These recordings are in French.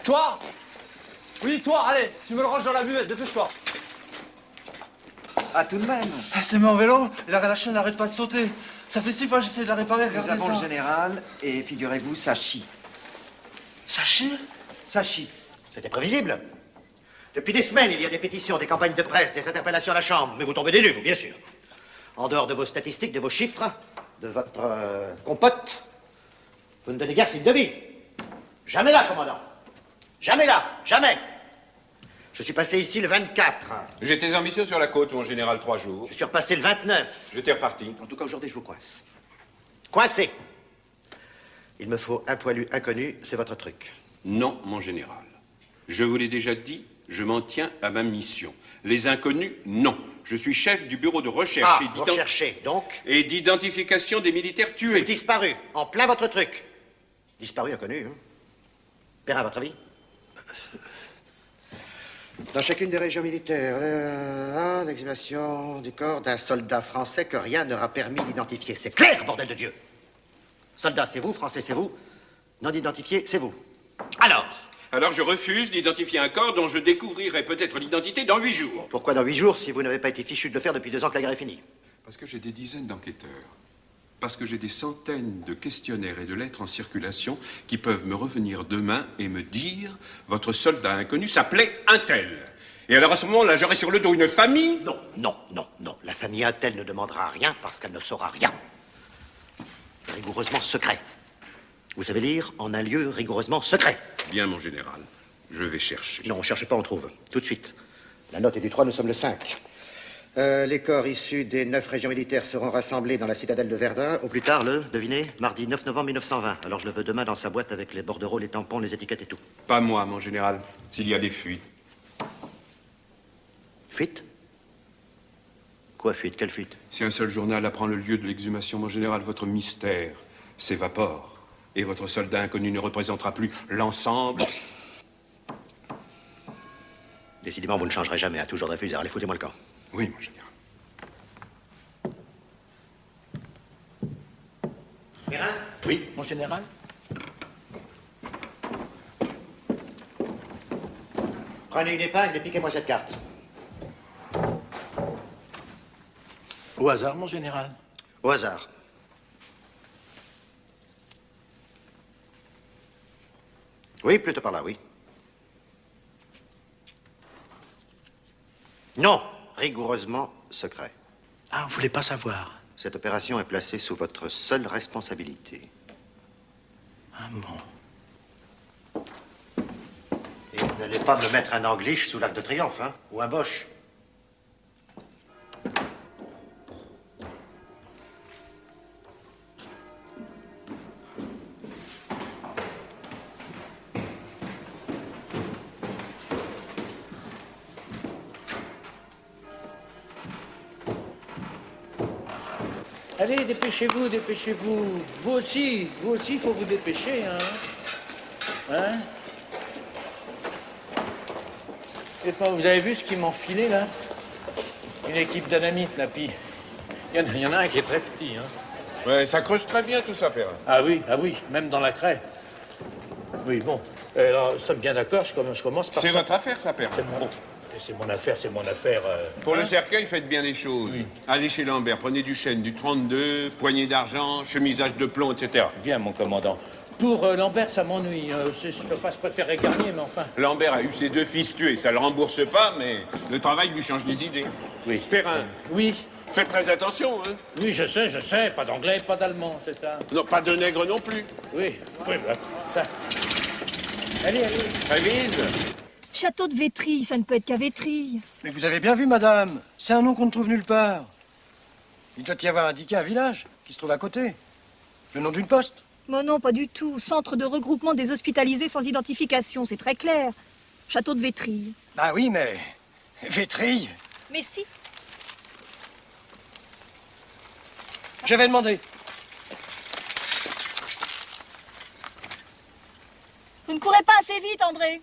Toi? Oui, toi, allez, tu me le ranges dans la buvette, dépêche-toi. Ah, tout de même. C'est mon vélo, et la chaîne n'arrête pas de sauter. Ça fait 6 fois que j'essaie de la réparer, Nous regardez avons ça. le général et, figurez-vous, ça chie. Ça chie? Ça chie. C'était prévisible. Depuis des semaines, il y a des pétitions, des campagnes de presse, des interpellations à la Chambre. Mais vous tombez des nues, vous, bien sûr. En dehors de vos statistiques, de vos chiffres, de votre compote, vous ne donnez guère signe de vie. Jamais là, commandant. Jamais là, jamais. Je suis passé ici le 24. J'étais en mission sur la côte, mon général, 3 jours. Je suis repassé le 29. J'étais reparti. En tout cas, aujourd'hui, je vous coince. Coincé. Il me faut un poilu inconnu, c'est votre truc. Non, mon général. Je vous l'ai déjà dit, je m'en tiens à ma mission. Les inconnus, non. Je suis chef du bureau de recherche Vous recherchez, donc et d'identification des militaires tués. Disparu, en plein votre truc. Disparu, inconnu, hein. Perrin, à votre avis? Dans chacune des régions militaires, l'exhumation du corps d'un soldat français que rien n'aura permis d'identifier. C'est clair, bordel de Dieu! Soldat, c'est vous, français, c'est vous. Non identifié, c'est vous. Alors, je refuse d'identifier un corps dont je découvrirai peut-être l'identité dans 8 jours. Pourquoi dans 8 jours si vous n'avez pas été fichu de le faire depuis 2 ans que la guerre est finie? Parce que j'ai des dizaines d'enquêteurs. Parce que j'ai des centaines de questionnaires et de lettres en circulation qui peuvent me revenir demain et me dire « Votre soldat inconnu s'appelait un tel ». Et alors à ce moment-là, j'aurai sur le dos une famille? Non. La famille un tel ne demandera rien parce qu'elle ne saura rien. Rigoureusement secret. Vous savez lire en un lieu rigoureusement secret. Bien, mon général. Je vais chercher. Non, on cherche pas, on trouve. Tout de suite. La note est du 3, nous sommes le 5. Les corps issus des 9 régions militaires seront rassemblés dans la citadelle de Verdun, au plus tard le, devinez, mardi 9 novembre 1920. Alors je le veux demain dans sa boîte avec les bordereaux, les tampons, les étiquettes et tout. Pas moi, mon général, s'il y a des fuites. Fuite? Quoi fuite? Quelle fuite? Si un seul journal apprend le lieu de l'exhumation, mon général, votre mystère s'évapore. Et votre soldat inconnu ne représentera plus l'ensemble. Décidément, vous ne changerez jamais, à toujours Dreyfus. Allez, foutez-moi le camp. Oui, mon général. Perrin? Oui, mon général. Prenez une épingle et piquez-moi cette carte. Au hasard, mon général. Au hasard. Oui, plutôt par là, oui. Non, rigoureusement secret. Ah, vous voulez pas savoir? Cette opération est placée sous votre seule responsabilité. Ah bon? Et vous n'allez pas me mettre un Anglish sous l'Arc de Triomphe, hein? Ou un Bosch. Allez, dépêchez-vous, dépêchez-vous. Vous aussi, il faut vous dépêcher, hein? Hein? Et pas, vous avez vu ce qu'ils m'ont filé, là? Une équipe d'anamites, Napi. Il y en a un qui est très petit, hein? Ouais, ça creuse très bien tout ça, Perrin. Ah oui, même dans la craie. Oui, bon. Alors, nous sommes bien d'accord, je commence par ça. C'est votre affaire, ça, Perrin. C'est mon affaire, c'est mon affaire. Pour le hein? cercueil, faites bien les choses. Oui. Allez chez Lambert, prenez du chêne, du 32, poignée d'argent, chemisage de plomb, etc. Bien, mon commandant. Pour Lambert, ça m'ennuie. Je préférerais Garnier, mais enfin. Lambert a eu ses 2 fils tués, ça le rembourse pas, mais le travail lui change les idées. Oui. Perrin, Oui. faites très attention, hein. Oui, je sais. Pas d'anglais, pas d'allemand, c'est ça. Non, pas de nègre non plus. Oui, bah, ça. Allez. Révise. Château de Vétry, ça ne peut être qu'à Vétry. Mais vous avez bien vu, madame. C'est un nom qu'on ne trouve nulle part. Il doit y avoir indiqué un village qui se trouve à côté. Le nom d'une poste. Mais non, pas du tout. Centre de regroupement des hospitalisés sans identification, c'est très clair. Château de Vétry. Bah oui, mais... Vétry. Mais si. Je vais demander. Vous ne courez pas assez vite, André.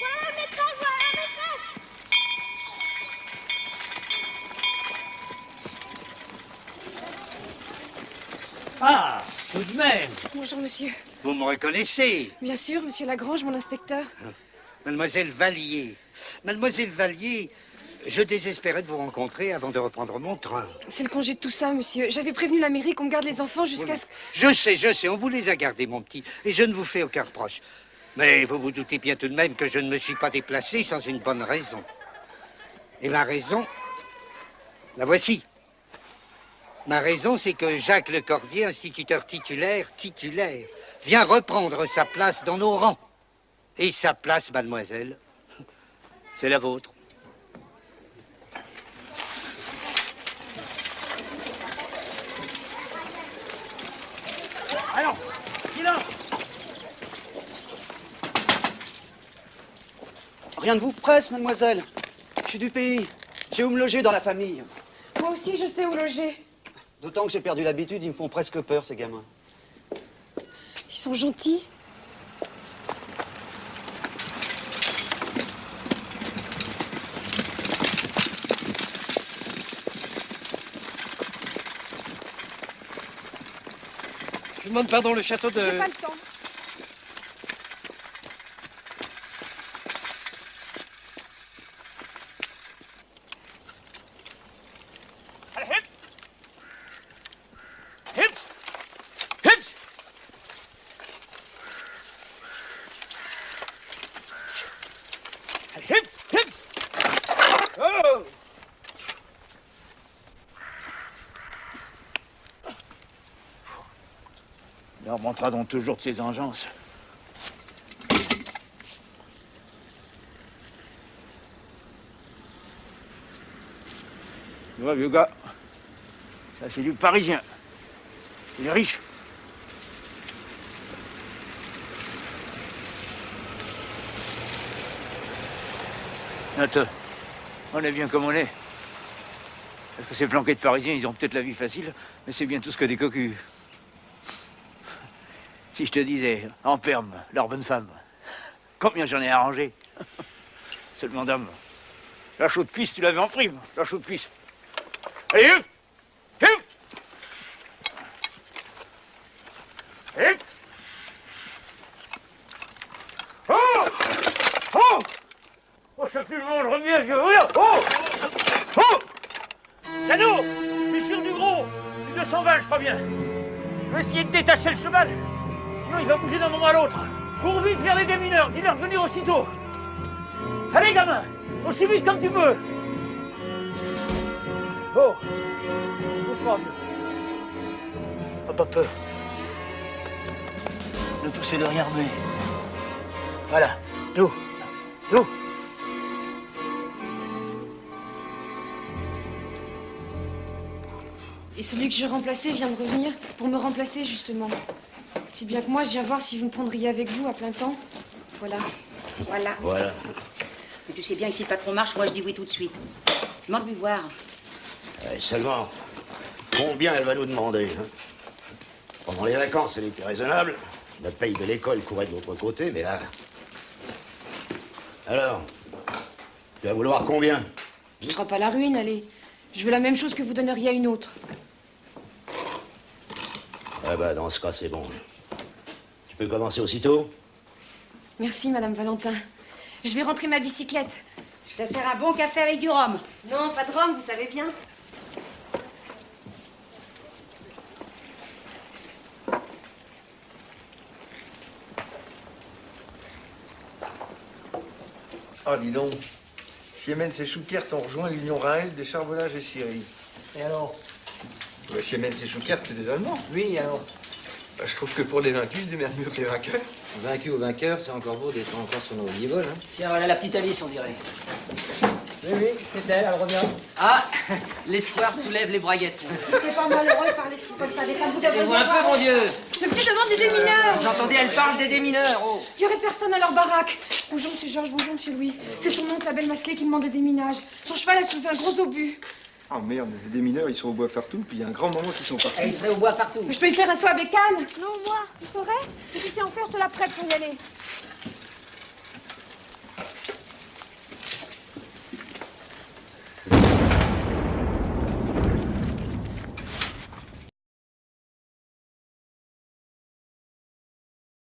Voilà la maîtresse, voilà la maîtresse. Ah, tout de même. Bonjour, monsieur. Vous me reconnaissez? Bien sûr, monsieur Lagrange, mon inspecteur. Mademoiselle Vallier. Mademoiselle Vallier, je désespérais de vous rencontrer avant de reprendre mon train. C'est le congé de tout ça, monsieur. J'avais prévenu la mairie qu'on me garde les enfants jusqu'à ce que... Je sais, on vous les a gardés, mon petit, et je ne vous fais aucun reproche. Mais vous vous doutez bien tout de même que je ne me suis pas déplacé sans une bonne raison. Et ma raison, la voici. Ma raison, c'est que Jacques Lecordier, instituteur titulaire, vient reprendre sa place dans nos rangs. Et sa place, mademoiselle, c'est la vôtre. Allons, silence! Rien ne vous presse, mademoiselle. Je suis du pays. J'ai où me loger dans la famille. Moi aussi, je sais où loger. D'autant que j'ai perdu l'habitude, ils me font presque peur, ces gamins. Ils sont gentils. Je demande pardon, le château de... J'ai pas le temps. Il remontera donc toujours de ses engences. Tu vois, vieux gars, ça c'est du Parisien. Il est riche. Note, on est bien comme on est. Parce que ces planqués de Parisiens, ils ont peut-être la vie facile, mais c'est bien tout ce que des cocus. Si je te disais, en perme, leur bonne femme, combien j'en ai arrangé. Seulement, dame, la chaude pisse, tu l'avais en prime, la chaude pisse. Allez, hop, hop, hop. Oh, oh, oh, c'est plus le monde, reviens, vieux. Oh, oh, Cano, blessure du gros, du 220, je crois bien. Je vais essayer de détacher le cheval. Sinon, il va bouger d'un moment à l'autre. Cours vite vers les démineurs, dis-leur de venir aussitôt. Allez, gamin, aussi vite comme tu peux. Oh, doucement, vieux. N'aie pas peur. Le tout, c'est de regarder. Voilà, nous. Et celui que je remplaçais vient de revenir pour me remplacer, justement. Si bien que moi, je viens voir si vous me prendriez avec vous à plein temps. Voilà. Voilà. Mais tu sais bien que si le patron marche, moi je dis oui tout de suite. Je manque de lui voir. Seulement, combien elle va nous demander, hein? Pendant les vacances, elle était raisonnable. La paye de l'école courait de l'autre côté, mais là... Alors, tu vas vouloir combien? Ce sera pas la ruine, allez. Je veux la même chose que vous donneriez à une autre. Ah bah, dans ce cas, c'est bon. Tu peux commencer aussitôt? Merci, Madame Valentin. Je vais rentrer ma bicyclette. Je te sers un bon café avec du rhum. Non, pas de rhum, vous savez bien. Ah, dis donc. Siemens et Schuckert ont rejoint l'Union Raël des charbonnages et scieries. Et alors? Bah, Siemens et Schuckert, c'est des Allemands. Oui, alors? Bah, je trouve que pour les vaincus, ils se démerdent mieux que les vainqueurs. Vaincu ou vainqueur, c'est encore beau d'être encore sur nos niveau, hein. Tiens, voilà la petite Alice, on dirait. Oui, c'est elle revient. Ah, l'espoir soulève les braguettes. Si c'est pas malheureux de parler comme ça, des tabous C'est moi un peu, mon Dieu. Le petit demande des démineurs. Vous entendez, elle parle des démineurs, oh. Il y aurait personne à leur baraque. Bonjour, monsieur Georges, bonjour, monsieur Louis. C'est son oncle, la belle masquée, qui demande des déminages. Son cheval a soulevé un gros obus. Ah merde, les démineurs, ils sont au bois Fartou, puis il y a un grand moment qu'ils sont partis. Elle serait au bois partout. Mais je peux y faire un saut à bécane. Non, moi, tu saurais? Si tu sais en faire, je te la prête pour y aller.